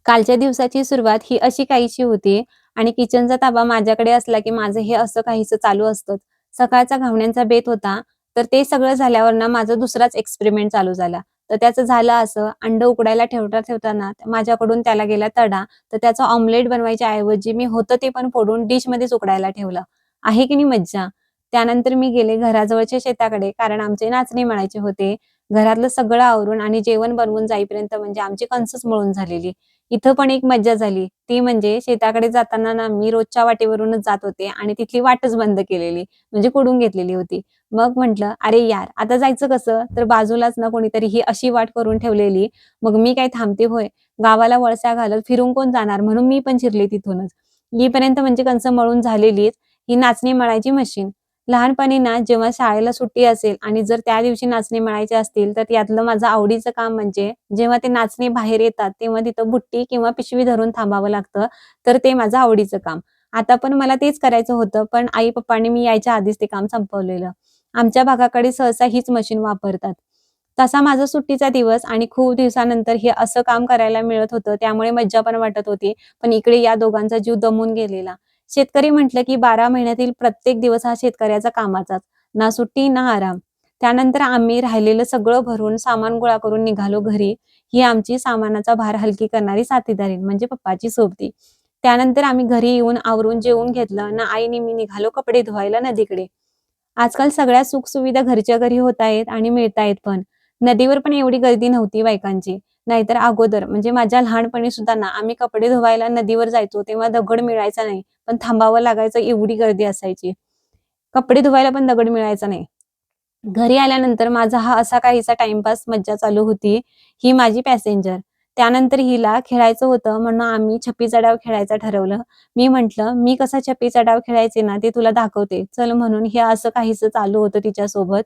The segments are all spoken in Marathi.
कालच्या दिवसाची सुरुवात ही अशी काहीशी होती आणि किचनचा ताबा माझ्याकडे असला, की माझं हे असं काहीसं चालू असतं. सकाळचा घावण्यांचा बेत होता, तर ते सगळं झाल्यावर ना माझा दुसराच एक्सपेरिमेंट चालू झाला. तर त्याचं झालं असं, अंड उकडायला ठेवता-ठेवताना माझ्याकडून त्याला गेला तडा. तर त्याचं ऑमलेट बनवायच्या ऐवजी मी होतं ते पण फोडून डिशमध्येच उकडायला ठेवलं. आहे की नाही मज्जा? त्यानंतर मी गेले घराजवळच्या शेताकडे, कारण आमचे नाचणी मळायचे होते. घरातलं सगळं आवरून आणि जेवण बनवून जाईपर्यंत म्हणजे आमची कणसच मळून झालेली. इथं पण एक मज्जा झाली. ती म्हणजे शेताकडे जाताना ना मी रोजच्या वाटेवरूनच जात होते आणि तिथली वाटच बंद केलेली, म्हणजे कुडून घेतलेली होती. मग म्हटलं, "अरे यार, आता जायचं कसं?" तर बाजूलाच ना कोणीतरी ही अशी वाट करून ठेवलेली. मग मी काय थांबते होय? गावाला वळसा घालत फिरून कोण जाणार? म्हणून मी पण शिरले तिथूनच. येईपर्यंत म्हणजे कणसं मळून झालेलीच. ही नाचणी मळायची मशीन. लहानपणी ना जेव्हा शाळेला सुट्टी असेल आणि जर त्या दिवशी नाचणी मळायचे असतील, तर यातलं माझं आवडीचं काम म्हणजे जेव्हा ते नाचणी बाहेर येतात, तेव्हा तिथं बुट्टी किंवा पिशवी धरून थांबावं लागतं. तर ते माझं आवडीचं काम. आता पण मला तेच करायचं होतं, पण आई-पप्पांनी मी यायच्या आधीच ते काम संपवलेलं. आमच्या भागाकडे सहसा हीच मशीन वापरतात. तसा माझा सुट्टीचा दिवस आणि खूप दिवसानंतर हे असं काम करायला मिळत होतं, त्यामुळे मज्जा पण वाटत होती. पण इकडे या दोघांचा जीव दमून गेलेला. शेतकरी म्हटलं की 12 महिन्यातील प्रत्येक दिवस हा शेतकऱ्याचा कामाचाच. ना सुट्टी ना आराम. त्यानंतर आम्ही राहिलेलं सगळं भरून सामान गोळा करून निघालो घरी. ही आमची सामानाचा भार हलकी करणारी साथीदारीण म्हणजे पप्पाची सोबती. त्यानंतर आम्ही घरी येऊन आवरून जेवून घेतलं ना आईने मी निघालो कपडे धुवायला नदीकडे. आजकाल सगळ्या सुखसुविधा घरच्या घरी होत आहेत आणि मिळतायत पण. नदीवर पण एवढी गर्दी नव्हती बायकांची. नाहीतर अगोदर म्हणजे माझ्या लहानपणी सुद्धा ना आम्ही कपडे धुवायला नदीवर जायचो तेव्हा दगड मिळायचा नाही. पण थांबावं लागायचं एवढी गर्दी असायची. कपडे धुवायला पण दगड मिळायचा नाही. घरी आल्यानंतर माझा हा असा काहीसा टाईमपास मज्जा चालू होती. ही माझी पॅसेंजर. त्यानंतर हिला खेळायचं होतं म्हणून आम्ही छप्पीचा डाव खेळायचं ठरवलं. मी म्हटलं, "मी कसा छप्पीचा डाव खेळायचे ना ते तुला दाखवते. चल." म्हणून हे असं काहीसं चालू होतं तिच्यासोबत.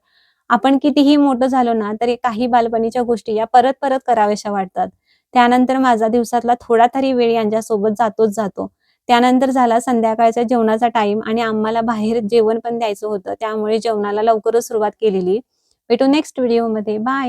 आपण कितीही मोठं झालो ना, तरी काही बालपणीच्या गोष्टी या परत-परत कराव्याशा वाटतात. त्यानंतर माझा दिवसातला थोडा तरी वेळ यांच्यासोबत जातोच जातो. त्यानंतर झाला संध्याकाळच्या जेवणाचा टाईम आणि आम्हाला बाहेर जेवण पण द्यायचं होतं. त्यामुळे जेवणाला लवकरच सुरुवात केलेली. भेटू नेक्स्ट व्हिडिओमध्ये. बाय.